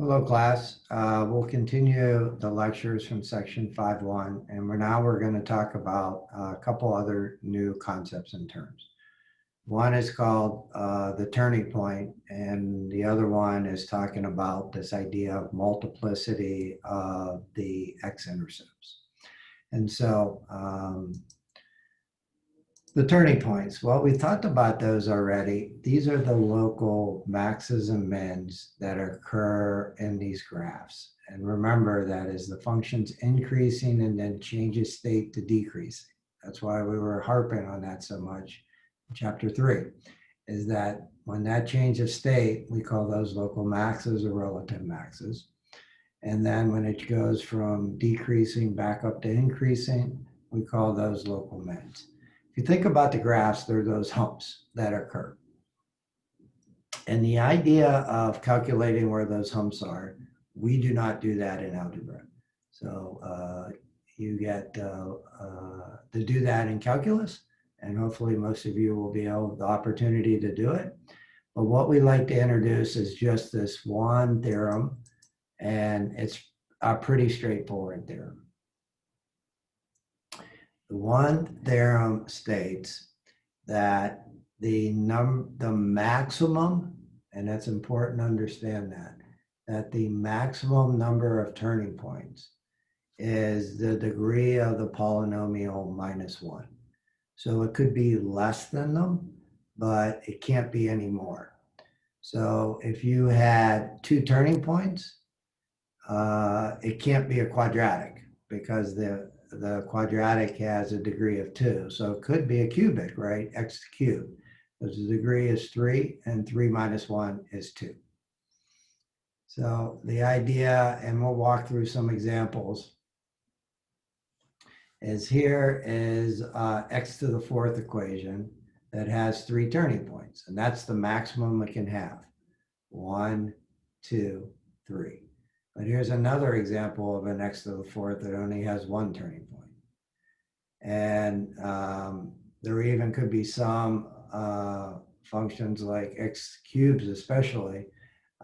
Hello, class. We'll continue the lectures from section 5.1, and we're going to talk about a couple other new concepts and terms. One is called the turning point, and the other one is talking about this idea of multiplicity of the x-intercepts. And so the turning points, well, we talked about those already. These are the local maxes and mins that occur in these graphs. And remember that as the function's increasing and then changes state to decreasing. That's why we were harping on that so much in chapter 3, is that when that change of state, we call those local maxes or relative maxes. And then when it goes from decreasing back up to increasing, we call those local mins. If you think about the graphs, there are those humps that occur. And the idea of calculating where those humps are, we do not do that in algebra. So you get to do that in calculus, and hopefully most of you will be able the opportunity to do it. But what we like to introduce is just this one theorem, and it's a pretty straightforward theorem. The one theorem states that the maximum, and that's important to understand that the maximum number of turning points is the degree of the polynomial minus 1. So it could be less than them, but it can't be any more. So if you had 2 turning points, it can't be a quadratic because the quadratic has a degree of 2. So it could be a cubic, right? X cubed. Because the degree is 3, and 3 minus 1 is 2. So the idea, and we'll walk through some examples, is here is x to the 4th equation that has 3 turning points. And that's the maximum it can have. 1, 2, 3. But here's another example of an x to the 4th that only has 1 turning point. And there even could be some functions like x cubes especially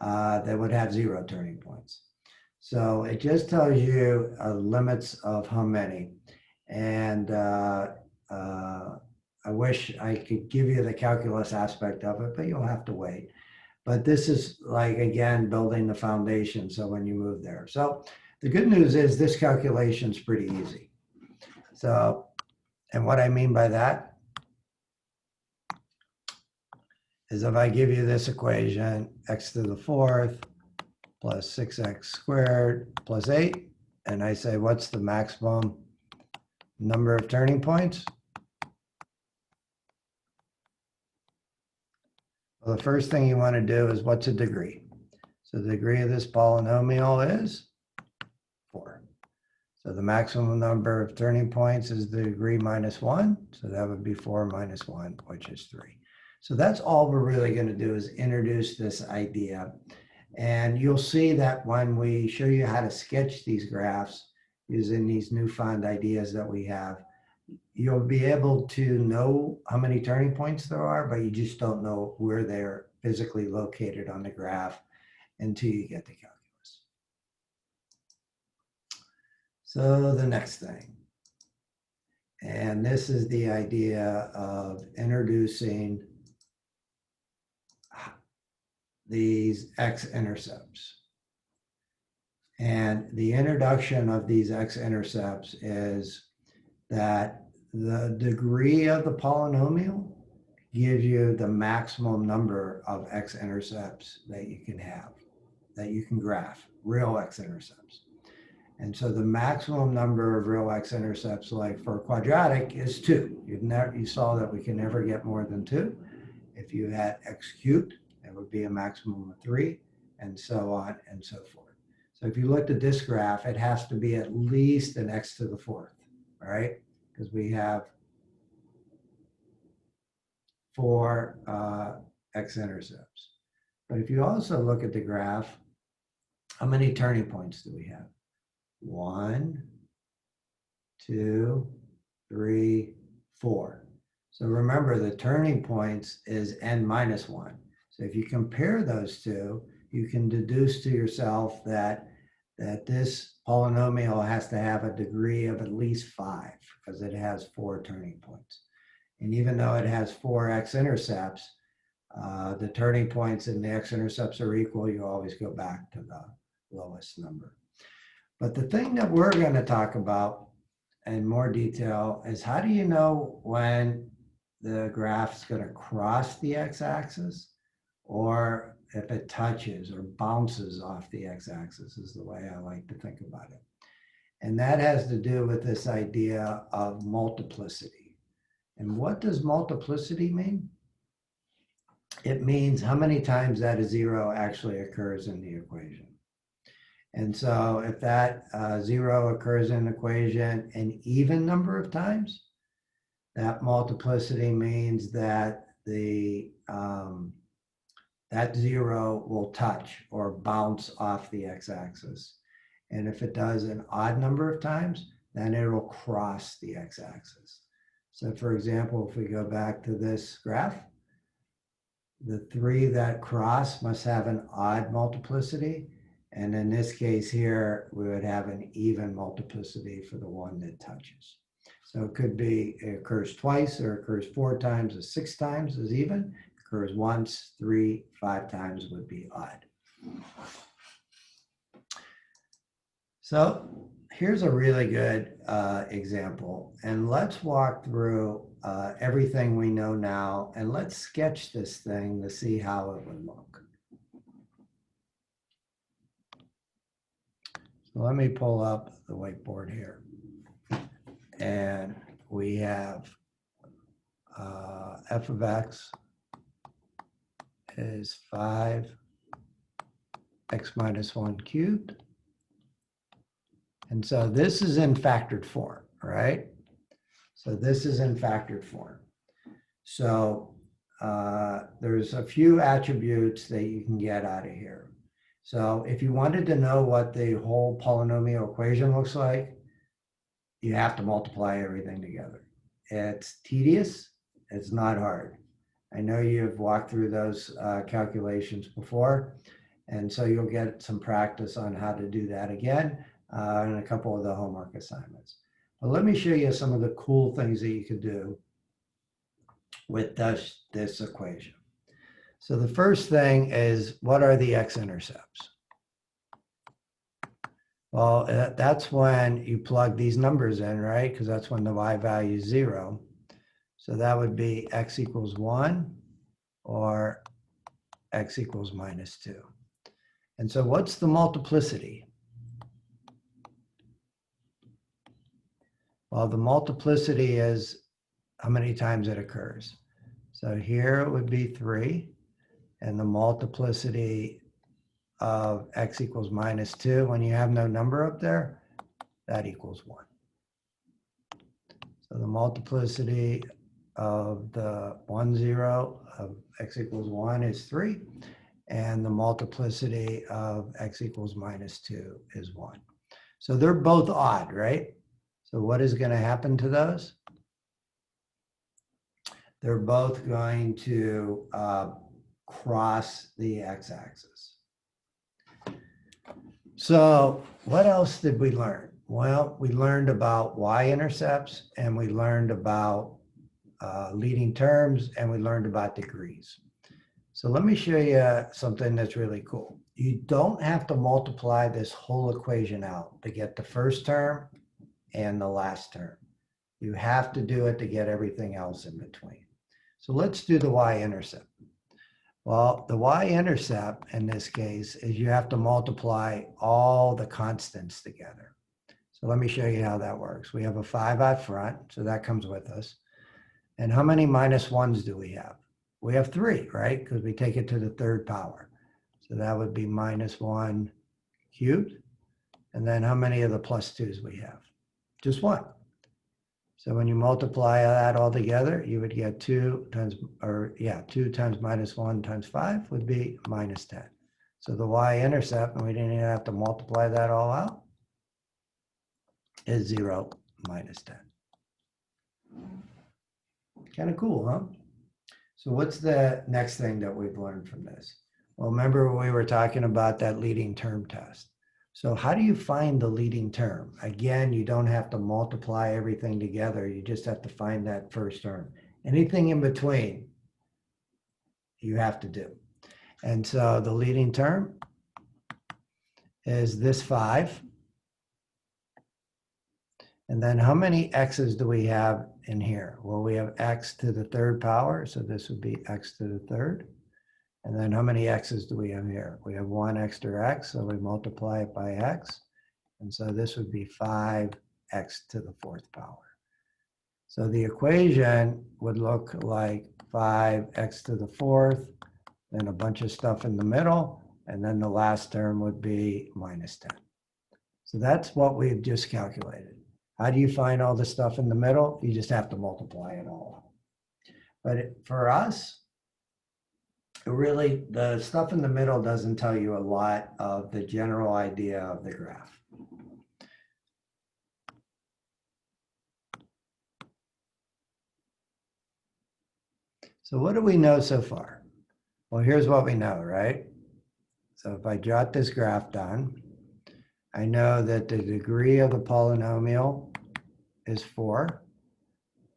that would have 0 turning points. So it just tells you limits of how many. And I wish I could give you the calculus aspect of it, but you'll have to wait. But this is like, again, building the foundation. So when you move there. So the good news is this calculation is pretty easy. So, and what I mean by that is if I give you this equation, x to the 4th plus 6x squared plus 8, and I say, what's the maximum number of turning points? Well, the first thing you want to do is what's a degree? So the degree of this polynomial is 4. So the maximum number of turning points is the degree minus 1. So that would be 4 minus 1, which is 3. So that's all we're really going to do is introduce this idea. And you'll see that when we show you how to sketch these graphs using these newfound ideas that we have, you'll be able to know how many turning points there are, but you just don't know where they're physically located on the graph until you get the calculus. So the next thing, and this is the idea of introducing these x-intercepts. And the introduction of these x-intercepts is that the degree of the polynomial gives you the maximum number of x-intercepts that you can have, that you can graph, real x-intercepts. And so the maximum number of real x-intercepts, like for a quadratic, is 2. You saw that we can never get more than 2. If you had x cubed, it would be a maximum of 3, and so on and so forth. So if you looked at this graph, it has to be at least an x to the 4th, right? Because we have 4 x-intercepts. But if you also look at the graph, how many turning points do we have? 1, 2, 3, 4. So remember, the turning points is n minus 1. So if you compare those two, you can deduce to yourself that this polynomial has to have a degree of at least 5 because it has 4 turning points. And even though it has 4 x-intercepts, the turning points and the x-intercepts are equal, you always go back to the lowest number. But the thing that we're going to talk about in more detail is how do you know when the graph's going to cross the x-axis or if it touches or bounces off the x-axis is the way I like to think about it. And that has to do with this idea of multiplicity. And what does multiplicity mean? It means how many times that a 0 actually occurs in the equation. And so if that 0 occurs in the equation an even number of times, that multiplicity means that that 0 will touch or bounce off the x-axis. And if it does an odd number of times, then it will cross the x-axis. So for example, if we go back to this graph, the 3 that cross must have an odd multiplicity. And in this case here, we would have an even multiplicity for the one that touches. So it could be, it occurs twice, or occurs 4 times, or 6 times is even. It occurs once, 3, 5 times would be odd. So here's a really good example. And let's walk through everything we know now, and let's sketch this thing to see how it would look. So let me pull up the whiteboard here. And we have f of x is 5x minus 1 cubed. And so this is in factored form, right? So this is in factored form. So there's a few attributes that you can get out of here. So if you wanted to know what the whole polynomial equation looks like, you have to multiply everything together. It's tedious, it's not hard. I know you've walked through those calculations before, and so you'll get some practice on how to do that again in a couple of the homework assignments. But let me show you some of the cool things that you could do with this equation. So the first thing is, what are the x-intercepts? Well, that's when you plug these numbers in, right? Because that's when the y value is 0. So that would be x equals 1 or x equals minus 2. And so what's the multiplicity? Well, the multiplicity is how many times it occurs. So here it would be 3, and the multiplicity of x equals minus 2, when you have no number up there, that equals 1. So the multiplicity of the 1, 0 of x equals 1 is 3, and the multiplicity of x equals minus 2 is 1. So they're both odd, right? So what is going to happen to those? They're both going to cross the x-axis. So what else did we learn? Well, we learned about y-intercepts, and we learned about leading terms, and we learned about degrees. So let me show you something that's really cool. You don't have to multiply this whole equation out to get the first term and the last term. You have to do it to get everything else in between. So let's do the y-intercept. Well, the y-intercept in this case is you have to multiply all the constants together. So let me show you how that works. We have a 5 out front, so that comes with us. And how many minus 1s do we have? We have 3, right? Because we take it to the 3rd power. So that would be minus 1 cubed. And then how many of the plus 2s we have? Just 1. So when you multiply that all together, you would get 2 times minus 1 times 5 would be minus 10. So the y-intercept, and we didn't even have to multiply that all out, is 0 minus 10. Kind of cool, huh? So what's the next thing that we've learned from this? Well, remember we were talking about that leading term test. So how do you find the leading term? Again, you don't have to multiply everything together. You just have to find that first term. Anything in between, you have to do. And so the leading term is this 5. And then how many x's do we have in here? Well, we have x to the 3rd power, so this would be x to the 3rd. And then how many x's do we have here? We have 1 extra x, so we multiply it by x. And so this would be 5x to the 4th power. So the equation would look like 5x to the 4th, then a bunch of stuff in the middle, and then the last term would be minus 10. So that's what we've just calculated. How do you find all the stuff in the middle? You just have to multiply it all. But for us, really, the stuff in the middle doesn't tell you a lot of the general idea of the graph. So what do we know so far? Well, here's what we know, right? So if I jot this graph down, I know that the degree of the polynomial is 4.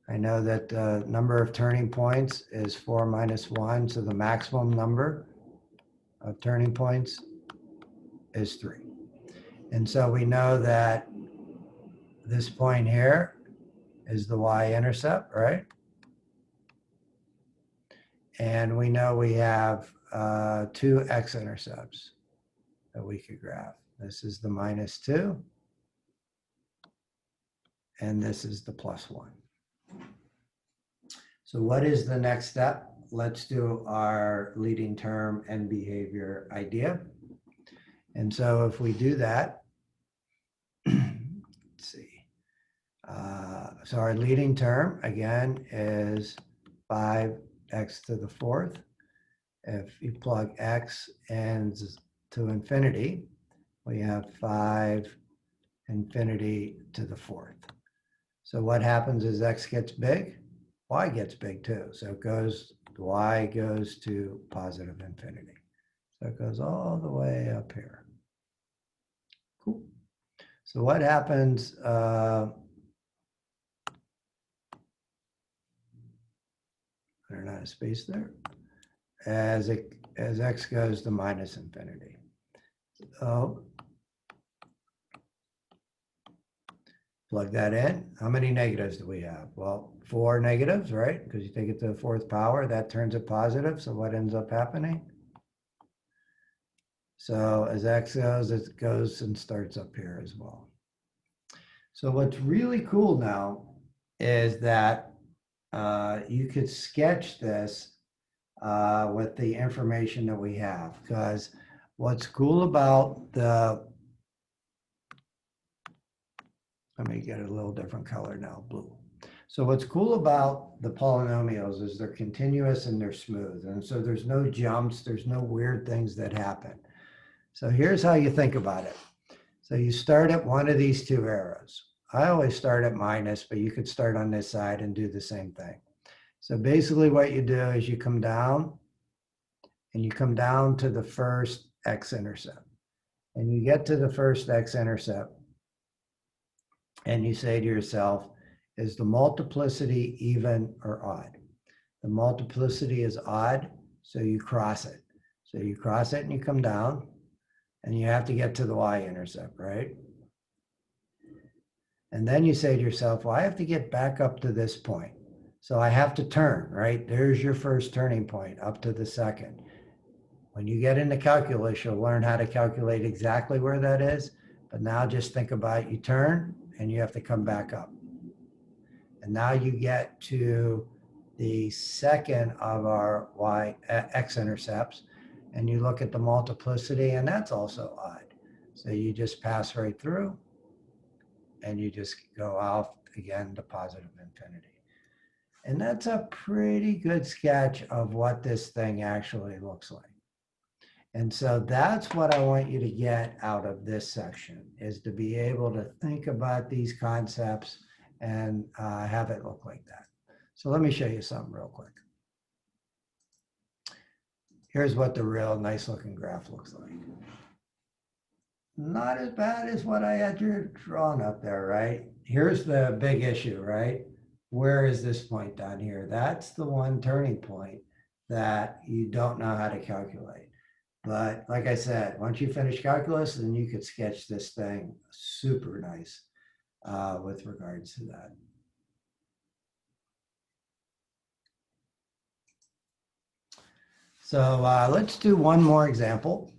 I know that the number of turning points is 4 minus 1, so the maximum number of turning points is 3. And so we know that this point here is the y-intercept, right? And we know we have 2 x-intercepts that we could graph. This is the minus 2, and this is the plus 1. So what is the next step? Let's do our leading term and behavior idea. And so if we do that, let's see. So our leading term, again, is 5x to the 4th. If you plug x ends to infinity, we have 5 infinity to the 4th. So what happens as x gets big? Y gets big too. So y goes to positive infinity. So it goes all the way up here. Cool. So what happens? There's not a space there. As x goes to minus infinity. So plug that in. How many negatives do we have? Well, 4 negatives, right? Because you take it to the 4th power, that turns it positive. So what ends up happening? So as x goes, it goes and starts up here as well. So what's really cool now is that you could sketch this with the information that we have. Because what's cool about the, let me get a little different color now, blue. So what's cool about the polynomials is they're continuous and they're smooth. And so there's no jumps, there's no weird things that happen. So here's how you think about it. So you start at one of these 2 arrows. I always start at minus, but you could start on this side and do the same thing. So basically what you do is you come down and you come down to the first x-intercept. And you get to the first x-intercept and you say to yourself, is the multiplicity even or odd? The multiplicity is odd, so you cross it. So you cross it and you come down, and you have to get to the y-intercept, right? And then you say to yourself, well, I have to get back up to this point. So I have to turn, right? There's your first turning point, up to the second. When you get into calculus, you'll learn how to calculate exactly where that is. But now just think about you turn, and you have to come back up. And now you get to the second of our x-intercepts, and you look at the multiplicity, and that's also odd. So you just pass right through, and you just go out again to positive infinity. And that's a pretty good sketch of what this thing actually looks like. And so that's what I want you to get out of this section, is to be able to think about these concepts and have it look like that. So let me show you something real quick. here's what the real nice looking graph looks like. Not as bad as what I had drawn up there, right? Here's the big issue, right? Where is this point down here? That's the one turning point that you don't know how to calculate. But like I said, once you finish calculus, then you could sketch this thing super nice with regards to that. So let's do one more example.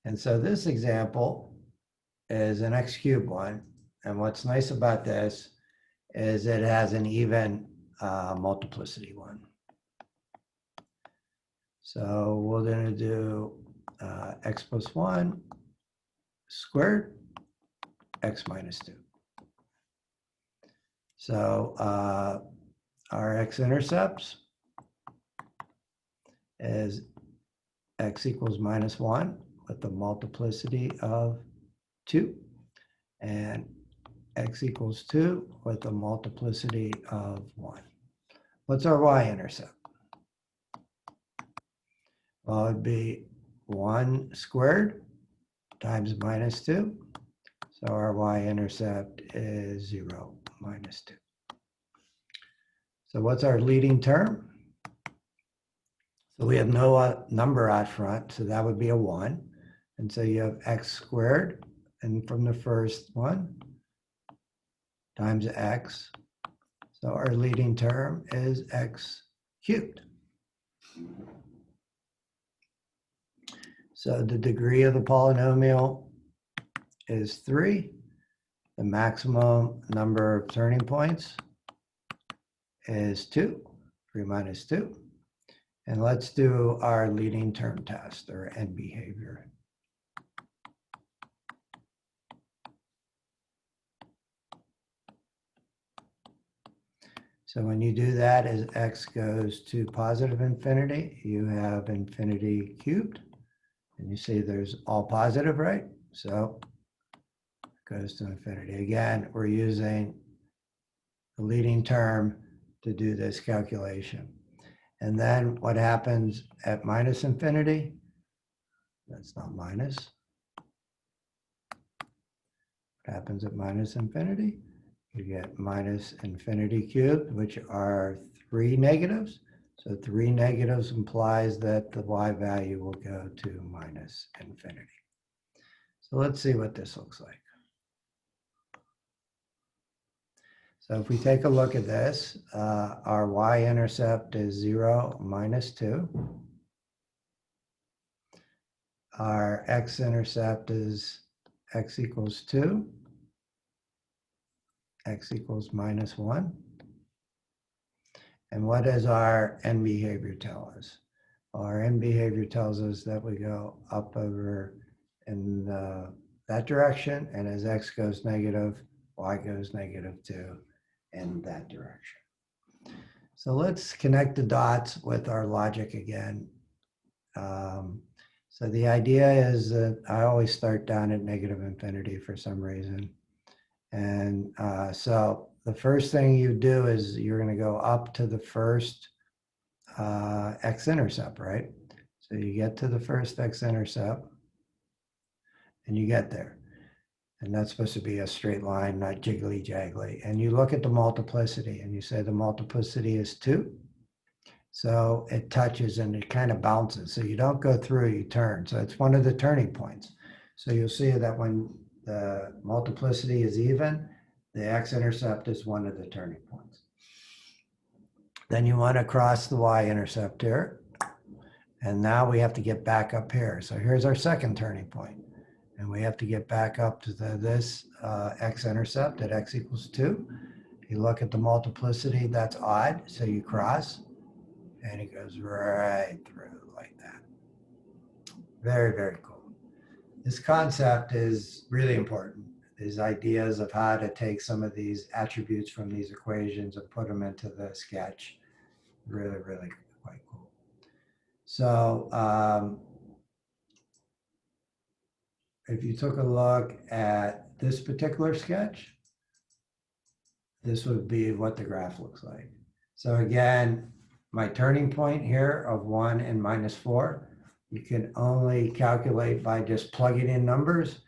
And so this example is an x cubed one. And what's nice about this is it has an even multiplicity one. So we're going to do x plus 1 squared, x minus 2. So our x-intercepts is x equals minus 1 with the multiplicity of 2, and x equals 2 with the multiplicity of 1. What's our y-intercept? Well, it'd be 1 squared times minus 2. So our y-intercept is 0 minus 2. So what's our leading term? So we have no number out front, so that would be a 1. And so you have x squared, and from the first one, times x. So our leading term is x cubed. So the degree of the polynomial is 3. The maximum number of turning points is 2, 3 minus 2. And let's do our leading term test, or end behavior. So when you do that, as x goes to positive infinity, you have infinity cubed. And you see there's all positive, right? So it goes to infinity. Again, we're using the leading term to do this calculation. And then what happens at minus infinity? That's not minus. What happens at minus infinity? You get minus infinity cubed, which are 3 negatives. So 3 negatives implies that the y value will go to minus infinity. So let's see what this looks like. So if we take a look at this, our y-intercept is 0 minus 2. Our x-intercept is x equals 2, x equals minus 1. And what does our end behavior tell us? Our end behavior tells us that we go up over in that direction, and as x goes negative, y goes negative 2 in that direction. So let's connect the dots with our logic again. So the idea is that I always start down at negative infinity for some reason. And so the first thing you do is you're going to go up to the first x-intercept, right? So you get to the first x-intercept, and you get there. And that's supposed to be a straight line, not jiggly-jaggly. And you look at the multiplicity, and you say the multiplicity is 2. So it touches and it kind of bounces. So you don't go through, you turn. So it's one of the turning points. So you'll see that when the multiplicity is even, the x-intercept is one of the turning points. Then you want to cross the y-intercept here. And now we have to get back up here. So here's our second turning point. And we have to get back up to this x-intercept at x equals 2. You look at the multiplicity, that's odd. So you cross, and it goes right through like that. Very, very cool. This concept is really important. These ideas of how to take some of these attributes from these equations and put them into the sketch. Really, really quite cool. So if you took a look at this particular sketch, this would be what the graph looks like. So again, my turning point here of 1 and -4, you can only calculate by just plugging in numbers,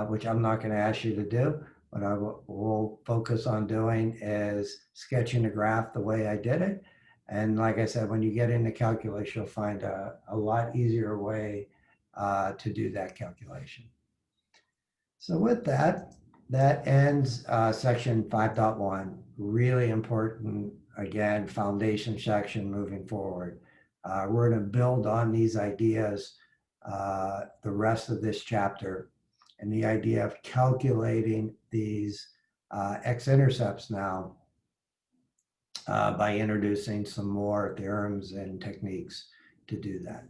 which I'm not going to ask you to do. What I will focus on doing is sketching the graph the way I did it. And like I said, when you get into calculus, you'll find a lot easier way to do that calculation. So with that, that ends section 5.1. Really important, again, foundation section moving forward. We're going to build on these ideas the rest of this chapter, and the idea of calculating these x-intercepts now by introducing some more theorems and techniques to do that.